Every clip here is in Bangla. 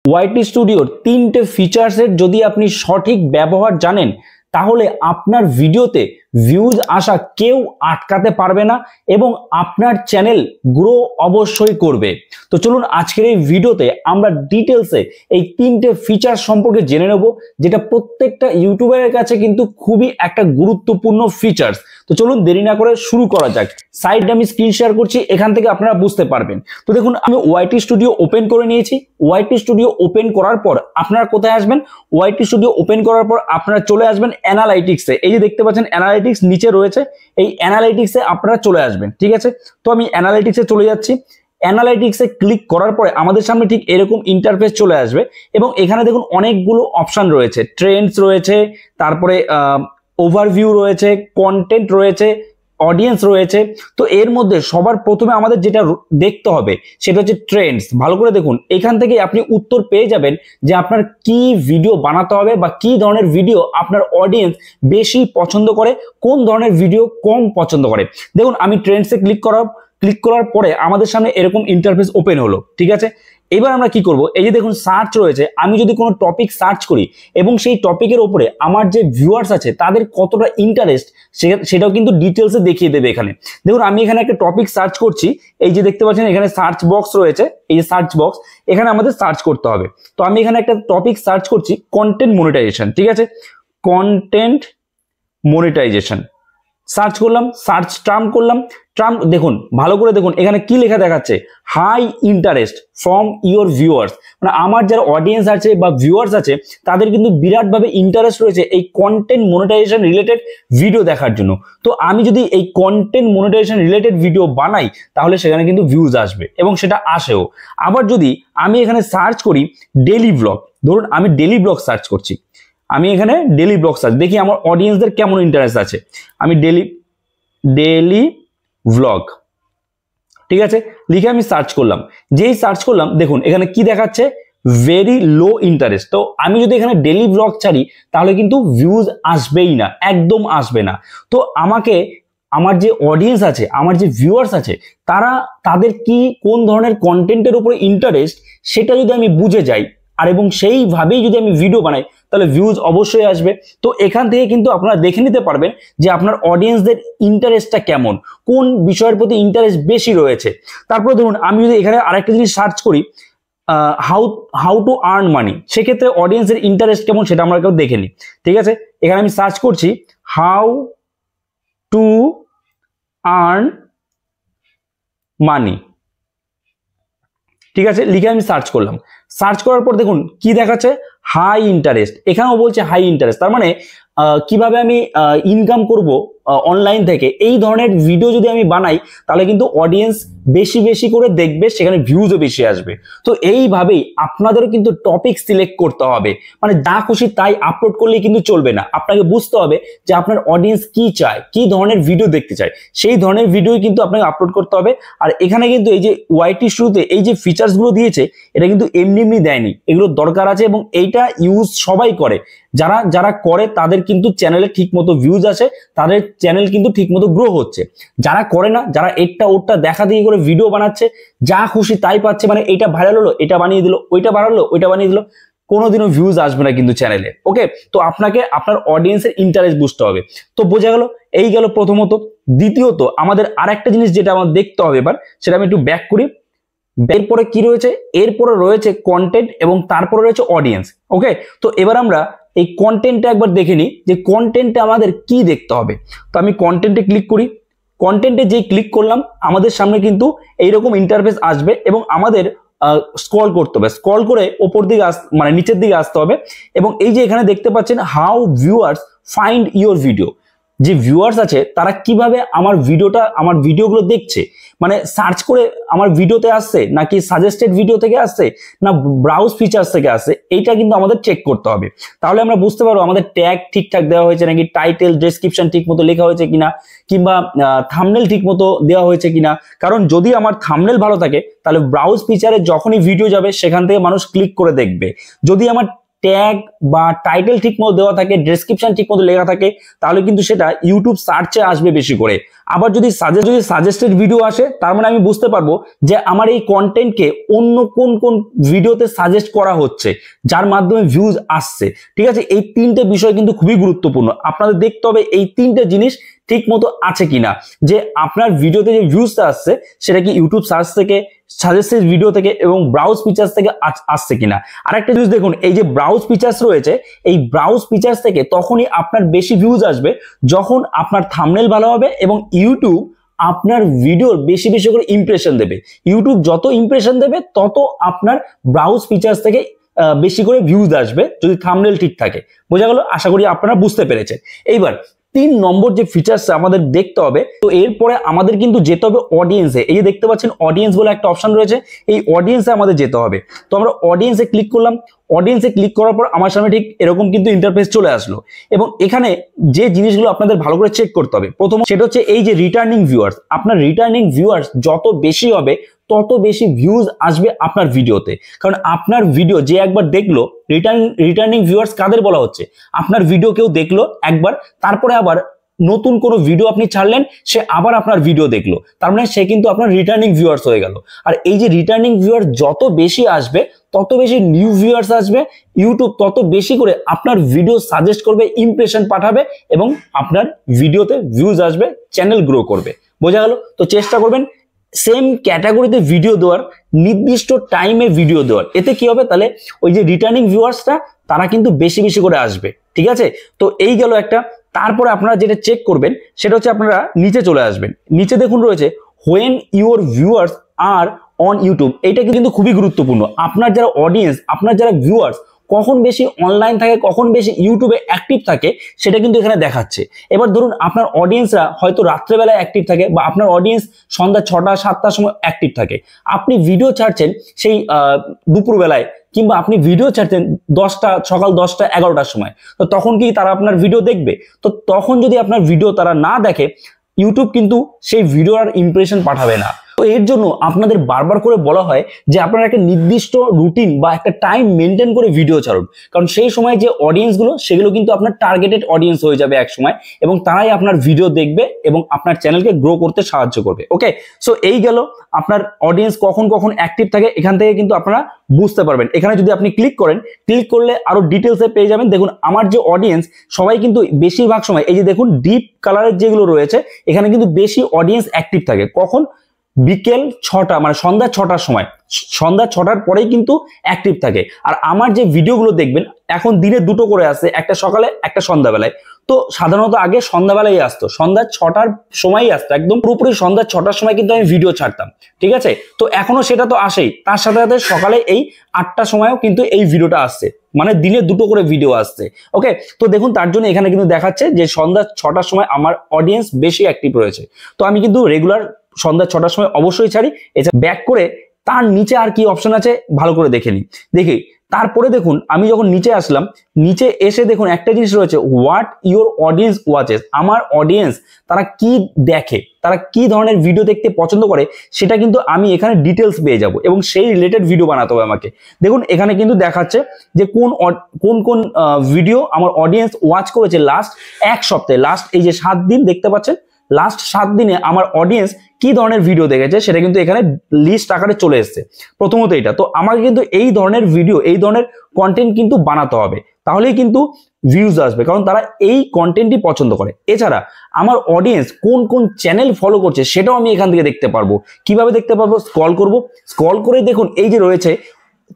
ওয়াইটি স্টুডিওর 3টে ফিচার্সের যদি আপনি সঠিক ব্যবহার জানেন তাহলে আপনার ভিডিওতে ভিউজ আসা কেউ আটকাতে পারবে না এবং আপনার চ্যানেল গ্রো অবশ্যই করবে। তো চলুন আজকের এই ভিডিওতে আমরা ডিটেলসে এই 3টে ফিচার সম্পর্কে জেনে নেব, যেটা প্রত্যেকটা ইউটিউবারের কাছে কিন্তু খুবই একটা গুরুত্বপূর্ণ ফিচার্স। তো চলুন দেরি না করে শুরু করা যাক। সাইডে আমি স্ক্রিন শেয়ার করছি, এখান থেকে আপনারা বুঝতে পারবেন। তো দেখুন আমি ওয়াইটি স্টুডিও ওপেন করে নিয়েছি। ওয়াইটি স্টুডিও ওপেন করার পর আপনারা কোথায় আসবেন? ওয়াইটি স্টুডিও ওপেন করার পর আপনারা চলে আসবেন অ্যানালাইটিক্সে। এই যে দেখতে পাচ্ছেন অ্যানালাইটিক্স নিচে রয়েছে, এই অ্যানালাইটিক্সে আপনারা চলে আসবেন। ঠিক আছে, তো আমি অ্যানালাইটিক্সে চলে যাচ্ছি। অ্যানালাইটিক্সে ক্লিক করার পরে আমাদের সামনে ঠিক এরকম ইন্টারফেস চলে আসবে এবং এখানে দেখুন অনেকগুলো অপশন রয়েছে, ট্রেন্ডস রয়েছে, তারপরে ওভারভিউ রয়েছে, কন্টেন্ট রয়েছে, অডিয়েন্স রয়েছে। তো এর মধ্যে সবার প্রথমে আমাদের যেটা দেখতে হবে সেটা হচ্ছে ট্রেন্ডস। ভালো করে দেখুন, এখান থেকে আপনি উত্তর পেয়ে যাবেন যে আপনার কি ভিডিও বানাতে হবে বা কি ধরনের ভিডিও আপনার অডিয়েন্স বেশি পছন্দ করে, কোন ধরনের ভিডিও কম পছন্দ করে। দেখুন আমি ট্রেন্ডসে ক্লিক করার পরে আমাদের সামনে এরকম ইন্টারফেস ওপেন হলো। ঠিক আছে, এবার আমরা কি করব? এই যে দেখুন সার্চ রয়েছে, আমি যদি কোনো টপিক সার্চ করি এবং সেই টপিকের উপরে আমার যে ভিউয়ার্স আছে তাদের কতটা ইন্টারেস্ট সেটাও কিন্তু ডিটেলসে দেখিয়ে দেবে এখানে। দেখুন আমি এখানে একটা টপিক সার্চ করছি, এই যে দেখতে পাচ্ছেন এখানে সার্চ বক্স রয়েছে, এই যে সার্চ বক্স, এখানে আমাদের সার্চ করতে হবে। তো আমি এখানে একটা টপিক সার্চ করছি, কন্টেন্ট মনিটাইজেশন। ঠিক আছে, কন্টেন্ট মনিটাইজেশন সার্চ করলাম, সার্চ টার্ম করলাম। টার্ম দেখুন ভালো করে দেখুন এখানে কি লেখা দেখাচ্ছে, high interest from your viewers. মানে আমার যারা অডিয়েন্স আছে বা ভিউয়ার্স আছে তাদের কিন্তু বিরাটভাবে ইন্টারেস্ট রয়েছে এই কন্টেন্ট মনিটাইজেশন রিলেটেড ভিডিও দেখার জন্য। তো আমি যদি এই কন্টেন্ট মনিটাইজেশন রিলেটেড ভিডিও বানাই তাহলে সেখানে কিন্তু ভিউজ আসবে এবং সেটা আসেও। আবার যদি আমি এখানে সার্চ করি ডেইলি ব্লগ, ধরুন আমি ডেইলি ব্লগ সার্চ করছি, আমি এখানে ডেইলি ব্লগ সার্চ দেখি আমার অডিয়েন্সদের কেমন ইন্টারেস্ট আছে। আমি ডেইলি ব্লগ, ঠিক আছে, লিখে আমি সার্চ করলাম। যেই সার্চ করলাম দেখুন এখানে কি দেখাচ্ছে, ভেরি লো ইন্টারেস্ট। তো আমি যদি এখানে ডেইলি ব্লগ ছাড়ি তাহলে কিন্তু ভিউজ আসবেই না, একদম আসবে না। তো আমাকে আমার যে অডিয়েন্স আছে, আমার যে ভিউয়ার্স আছে, তাদের কি কোন ধরনের কন্টেন্টের উপরে ইন্টারেস্ট সেটা যদি আমি বুঝে যাই আর এবং সেইভাবেই যদি আমি ভিডিও বানাই তাহলে ভিউজ অবশ্যই আসবে। তো এখান থেকে কিন্তু আপনারা দেখে নিতে পারবেন যে আপনার অডিয়েন্সদের ইন্টারেস্টটা কেমন, কোন বিষয়ের প্রতি ইন্টারেস্ট বেশি রয়েছে। তারপরে ধরুন আমি যদি এখানে আরেকটা জিনিস সার্চ করি, হাউ টু আর্ন মানি, সেক্ষেত্রে অডিয়েন্সের ইন্টারেস্ট কেমন সেটা আমরা কেউ দেখে নিই। ঠিক আছে, এখানে আমি সার্চ করছি হাউ টু আর্ন মানি। ঠিক আছে, লিখে আমি সার্চ করলাম। সার্চ করার পর দেখুন কি দেখাচ্ছে, হাই ইন্টারেস্ট। এখানেও বলছে হাই ইন্টারেস্ট, তার মানে কিভাবে আমি ইনকাম করব অনলাইন থেকে, এই ধরনের ভিডিও যদি আমি বানাই তাহলে কিন্তু অডিয়েন্স বেশি বেশি করে দেখবে, সেখানে ভিউজও বেশি আসবে। তো এইভাবেই আপনাদেরও কিন্তু টপিক সিলেক্ট করতে হবে, মানে যা খুশি তাই আপলোড করলেই কিন্তু চলবে না। আপনাকে বুঝতে হবে যে আপনার অডিয়েন্স কি চায়, কি ধরনের ভিডিও দেখতে চায়, সেই ধরনের ভিডিওই কিন্তু আপনাকে আপলোড করতে হবে। আর এখানে কিন্তু এই যে ওয়াইটি শুরুতে এই যে ফিচার্স গুলো দিয়েছে এটা কিন্তু এমনি এমনি দেয়নি, এগুলো দরকার আছে এবং এইটা ইউজ সবাই করে। যারা করে তাদের কিন্তু চ্যানেলে ঠিক মতো ভিউজ আসে, তাদের চ্যানেল কিন্তু ঠিক মতো গ্রো হচ্ছে। যারা করে না, যারা এটা ওটা দেখা দিয়ে করে ভিডিও বানাচ্ছে, যা খুশি তাই পাচ্ছে, মানে এটা ভাইরাল হলো এটা বানিয়ে দিল, ওইটা ভাইরাল হলো ওইটা বানিয়ে দিল, কোনোদিনও ভিউজ আসবে না কিন্তু চ্যানেলে। ওকে, তো আপনাকে আপনার অডিয়েন্সের ইন্টারেস্ট বুঝতে হবে। তো বোঝা গেল, এই গেল প্রথমত। দ্বিতীয়ত আমাদের আরেকটা জিনিস যেটা আমাদের দেখতে হবে এবার, সেটা আমি একটু ব্যাক করি। এরপরে কি রয়েছে, এরপরে রয়েছে কন্টেন্ট এবং তারপরে রয়েছে অডিয়েন্স। ওকে, তো এবার আমরা এই কন্টেন্টটা একবার দেখে নিই যে কন্টেন্টে আমাদের কি দেখতে হবে। তো আমি কন্টেন্টে ক্লিক করি। কন্টেন্টে যেই ক্লিক করলাম আমাদের সামনে কিন্তু এইরকম ইন্টারফেস আসবে এবং আমাদের স্ক্রল করতে হবে। স্ক্রল করে ওপর দিকে মানে নিচের দিকে আসতে হবে এবং এই যে এখানে দেখতে পাচ্ছেন how viewers find your video, যে ভিউয়ার্স আছে তারা কিভাবে আমার ভিডিওগুলো দেখছে, মানে সার্চ করে আমার ভিডিওতে আসছে নাকি সাজেস্টেড ভিডিও থেকে আসছে না ব্রাউজ ফিচার্স থেকে আসছে, এইটা কিন্তু আমাদের চেক করতে হবে। তাহলে আমরা বুঝতে পারবো আমাদের ট্যাগ ঠিকঠাক দেওয়া হয়েছে নাকি, টাইটেল ডেসক্রিপশন ঠিক মতো লেখা হয়েছে কিনা, কিংবা থাম্বনেল ঠিক মতো দেওয়া হয়েছে কিনা। কারণ যদি আমার থাম্বনেল ভালো থাকে তাহলে ব্রাউজ ফিচারে যখনই ভিডিও যাবে সেখান থেকে মানুষ ক্লিক করে দেখবে। যদি আমার ট্যাগ বা টাইটেল ঠিক মতো দেওয়া থাকে, ডেসক্রিপশন ঠিক মতো লেখা থাকে, তাহলে কিন্তু সেটা ইউটিউব সার্চে আসবে বেশি করে। আবার যদি সাজেস্টেড ভিডিও আসে, তার মানে আমি বুঝতে পারবো যে আমার এই কন্টেন্টকে অন্য কোন কোন ভিডিওতে সাজেস্ট করা হচ্ছে, যার মাধ্যমে ভিউজ আসছে। ঠিক আছে, এই তিনটে বিষয় কিন্তু খুবই গুরুত্বপূর্ণ। আপনাদের দেখতে হবে এই তিনটে জিনিস ঠিক মতো আছে কিনা, যে আপনার ভিডিওতে যে ভিউজটা আসছে সেটা কি ইউটিউব সার্চ থেকে, সাজেস্টেড ভিডিও থেকে এবং ব্রাউজ ফিচার্স থেকে আসছে কিনা। আরেকটা জিনিস দেখুন, এই যে ব্রাউজ ফিচার্স রয়েছে, এই ব্রাউজ ফিচার্স থেকে তখনই আপনার বেশি ভিউজ আসবে যখন আপনার থাম্বনেল ভালো হবে এবং ইউটিউব আপনার ভিডিওর বেশি বেশি করে ইমপ্রেশন দেবে। ইউটিউব যত ইমপ্রেশন দেবে তত আপনার ব্রাউজ ফিচার্স থেকে বেশি করে ভিউজ আসবে, যদি থাম্বনেল ঠিক থাকে। বোঝা গেল? আশা করি আপনারা বুঝতে পেরেছেন। এইবার 3 নম্বর যে ফিচার্স আমাদের দেখতে হবে, তো এরপরে আমাদের কিন্তু যেতে হবে অডিয়েন্সে। এই যে দেখতে পাচ্ছেন অডিয়েন্স বলে একটা অপশন রয়েছে, এই অডিয়েন্সে আমাদের যেতে হবে। তো আমরা অডিয়েন্সে ক্লিক করলাম। অডিয়েন্সে ক্লিক করার পর আমার সামনে ঠিক এরকম কিন্তু ইন্টারফেস চলে আসলো, এবং এখানে যে জিনিসগুলো আপনাদের ভালো করে চেক করতে হবে, প্রথম সেটা হচ্ছে এই যে রিটার্নিং ভিউয়ার্স। আপনার রিটার্নিং ভিউয়ার্স যত বেশি হবে তত বেশি ভিউজ আসবে আপনার ভিডিওতে। কারণ আপনার ভিডিও যে একবার দেখলো, রিটার্নিং ভিউয়ার্স কাদের বলা হচ্ছে, আপনার ভিডিও কেউ দেখলো একবার, তারপরে আবার নতুন কোনো ভিডিও আপনি ছাড়লেন, সে আবার আপনার ভিডিও দেখলো, তার মানে সে কিন্তু আপনার রিটার্নিং ভিউয়ার্স হয়ে গেল। আর এই যে রিটার্নিং ভিউয়ার্স যত বেশি আসবে তত বেশি নিউ ভিউয়ার্স আসবে, ইউটিউব তত বেশি করে আপনার ভিডিও সাজেস্ট করবে, ইমপ্রেশন পাঠাবে এবং আপনার ভিডিওতে ভিউজ আসবে, চ্যানেল গ্রো করবে। বোঝা গেল? তো চেষ্টা করবেন সেম ক্যাটাগরিতে ভিডিও দেওয়ার, নির্দিষ্ট টাইমে ভিডিও দেওয়ার। এতে কি হবে, তাহলে ওই যে রিটার্নিং ভিউয়ার্সটা তারা কিন্তু বেশি বেশি করে আসবে। ঠিক আছে, তো এই গেল একটা। তারপরে আপনারা যেটা চেক করবেন সেটা হচ্ছে আপনারা নিচে চলে আসবেন। নিচে দেখুন রয়েছে when your viewers are on YouTube. এইটা কিন্তু খুবই গুরুত্বপূর্ণ। আপনার যারা অডিয়েন্স, আপনার যারা ভিউয়ার্স কখন বেশি অনলাইন থাকে, কখন বেশি ইউটিউবে অ্যাক্টিভ থাকে, সেটা কিন্তু এখানে দেখাচ্ছে। এবার ধরুন আপনার অডিয়েন্সরা হয়তো রাত্রেবেলায় অ্যাক্টিভ থাকে, বা আপনার অডিয়েন্স সন্ধ্যা 6টা 7টার সময় অ্যাক্টিভ থাকে। আপনি ভিডিও ছাড়ছেন সেই দুপুরবেলায়, কিংবা আপনি ভিডিও ছাড়ছেন সকাল 10টা 11টার সময়, তো তখন কি তারা আপনার ভিডিও দেখবে? তো তখন যদি আপনার ভিডিও তারা না দেখে, ইউটিউব কিন্তু সেই ভিডিও আর ইমপ্রেশন পাঠাবে না। তো এর জন্য আপনাদের বারবার করে বলা হয় যে আপনারা একটা নির্দিষ্ট রুটিন বা একটা টাইম মেনটেন করে ভিডিও ছাড়ুন, কারণ সেই সময় যে অডিয়েন্স গুলো, সেগুলো কিন্তু আপনার টার্গেটেড অডিয়েন্স হয়ে যাবে এক সময়, এবং তারাই আপনার ভিডিও দেখবে এবং আপনার চ্যানেলকে গ্রো করতে সাহায্য করবে। ওকে, সো এই গেল আপনার অডিয়েন্স কখন কখন অ্যাক্টিভ থাকে, এখান থেকে কিন্তু আপনারা বুঝতে পারবেন। এখানে যদি আপনি ক্লিক করেন, ক্লিক করলে আরো ডিটেলসে পেয়ে যাবেন। দেখুন আমার যে অডিয়েন্স, সবাই কিন্তু বেশিরভাগ সময়, এই যে দেখুন ডিপ কালারের যেগুলো রয়েছে, এখানে কিন্তু বেশি অডিয়েন্স অ্যাক্টিভ থাকে কখন, বিকেল 6টা, মানে সন্ধ্যা 6টার সময়, সন্ধ্যা 6টার পরেই কিন্তু অ্যাক্টিভ থাকে। আর আমার যে ভিডিওগুলো দেখবেন এখন দিনে দুটো করে আসে, একটা সকালে একটা সন্ধ্যাবেলায়। তো সাধারণত আগে সন্ধ্যাবেলায় আসতো, সন্ধ্যা 6টার সময়ই আসতো, একদম পুরোপুরি সন্ধ্যা 6টার সময় কিন্তু আমি ভিডিও ছাড়তাম। ঠিক আছে, তো এখনো সেটা তো আসেই, তার সাথে সাথে সকালে এই 8টার সময়ও কিন্তু এই ভিডিওটা আসছে, মানে দিনে দুটো করে ভিডিও আসছে। ওকে, তো দেখুন তার জন্য এখানে কিন্তু দেখাচ্ছে যে সন্ধ্যা 6টার সময় আমার অডিয়েন্স বেশি অ্যাক্টিভ রয়েছে। তো আমি কিন্তু রেগুলার সন্ধ্যা 6টার সময় অবশ্যই ছাড়ি। এছাড়া ব্যাক করে তার নিচে আর কি অপশন আছে ভালো করে দেখে নিই। দেখি তারপরে দেখুন আমি যখন নিচে আসলাম, নিচে এসে দেখুন একটা জিনিস রয়েছে, হোয়াট ইউর অডিয়েন্স ওয়াচেস। আমার অডিয়েন্স তারা কি দেখে, তারা কি ধরনের ভিডিও দেখতে পছন্দ করে, সেটা কিন্তু আমি এখানে ডিটেলস পেয়ে যাব, এবং সেই রিলেটেড ভিডিও বানাতে হবে আমাকে। দেখুন এখানে কিন্তু দেখাচ্ছে যে কোন কোন ভিডিও আমার অডিয়েন্স ওয়াচ করেছে লাস্ট এক সপ্তাহে, লাস্ট এই যে 7 দিন দেখতে পাচ্ছেন, লাস্ট 7 দিনে আমার অডিয়েন্স কি ধরনের ভিডিও দেখেছে সেটা কিন্তু এখানে লিস্ট আকারে চলে এসেছে। প্রথমত এটা, তো আমাকে কিন্তু এই ধরনের ভিডিও, এই ধরনের কন্টেন্ট কিন্তু বানাতে হবে, তাহলেই কিন্তু ভিউজ আসবে, কারণ তারা এই কন্টেন্টই পছন্দ করে। এছাড়া আমার অডিয়েন্স কোন কোন চ্যানেল ফলো করছে সেটাও আমি এখান থেকে দেখতে পারবো। কিভাবে দেখতে পারবো? স্ক্রল করব, স্ক্রল করে দেখুন এই যে রয়েছে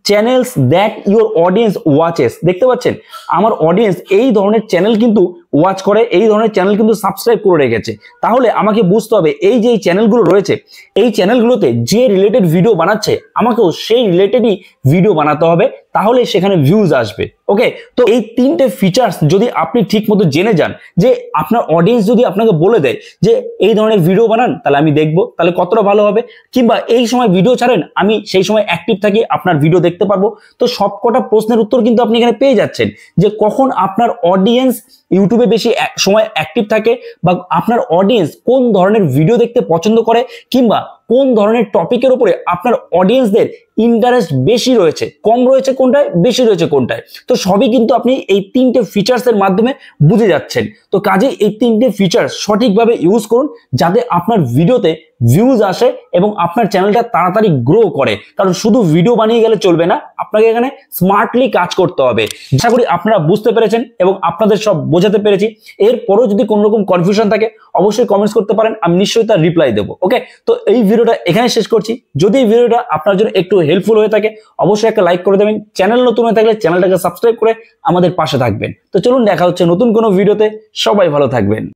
channels that your audience watches. দেখতে পাচ্ছেন আমার অডিয়েন্স এই ধরনের চ্যানেল কিন্তু ওয়াচ করে, এই ধরনের চ্যানেল কিন্তু সাবস্ক্রাইব করে রেখেছে। তাহলে আমাকে বুঝতে হবে এই যে চ্যানেলগুলো রয়েছে, এই চ্যানেলগুলোতে যে রিলেটেড ভিডিও বানাচ্ছে, আমাকেও সেই রিলেটেডই ভিডিও বানাতে হবে, তাহলে সেখানে ভিউজ আসবে। ওকে, তো এই 3টে ফিচার্স যদি আপনি ঠিক মতো জেনে যান, যে আপনার অডিয়েন্স যদি আপনাকে বলে দেয় যে এই ধরনের ভিডিও বানান, তাহলে আমি দেখবো, তাহলে কতটা ভালো হবে। কিংবা এই সময় ভিডিও ছাড়েন, আমি সেই সময় অ্যাক্টিভ থাকি, আপনার ভিডিও দেখতে পারবো। তো সবকটা প্রশ্নের উত্তর কিন্তু আপনি এখানে পেয়ে যাচ্ছেন, যে কখন আপনার অডিয়েন্স ইউটিউবে বেশি সময় অ্যাক্টিভ থাকে, বা আপনার অডিয়েন্স কোন ধরনের ভিডিও দেখতে পছন্দ করে, কিংবা কোন ধরনের টপিকের উপরে আপনার অডিয়েন্সদের ইন্টারেস্ট বেশি রয়েছে, কম রয়েছে কোনটায়, বেশি রয়েছে কোনটায়। তো সবই কিন্তু আপনি এই তিনটে ফিচার্সের মাধ্যমে বুঝে যাচ্ছেন। তো কাজে এই তিনটে ফিচার্স সঠিকভাবে ইউজ করুন যাতে আপনার ভিডিওতে ভিউজ আসে এবং আপনার চ্যানেলটা তাড়াতাড়ি গ্রো করে। কারণ শুধু ভিডিও বানিয়ে গেলে চলবে না, আপনাকে এখানে স্মার্টলি কাজ করতে হবে। আশা করি আপনারা বুঝতে পেরেছেন এবং আপনাদের সব বোঝাতে পেরেছি। এরপরও যদি কোনো রকম কনফিউশন থাকে অবশ্যই কমেন্টস করতে পারেন, আমি নিশ্চয়ই তার রিপ্লাই দেবো। ওকে, তো এই ভিডিওটা এখানে শেষ করছি। যদি এই ভিডিওটা আপনার জন্য একটু হেল্পফুল হয়ে থাকে অবশ্যই একটা লাইক করে দেবেন। চ্যানেল নতুন হয়ে থাকলে চ্যানেলটাকে সাবস্ক্রাইব করে আমাদের পাশে থাকবেন। তো চলুন দেখা হচ্ছে নতুন কোনো ভিডিওতে। সবাই ভালো থাকবেন।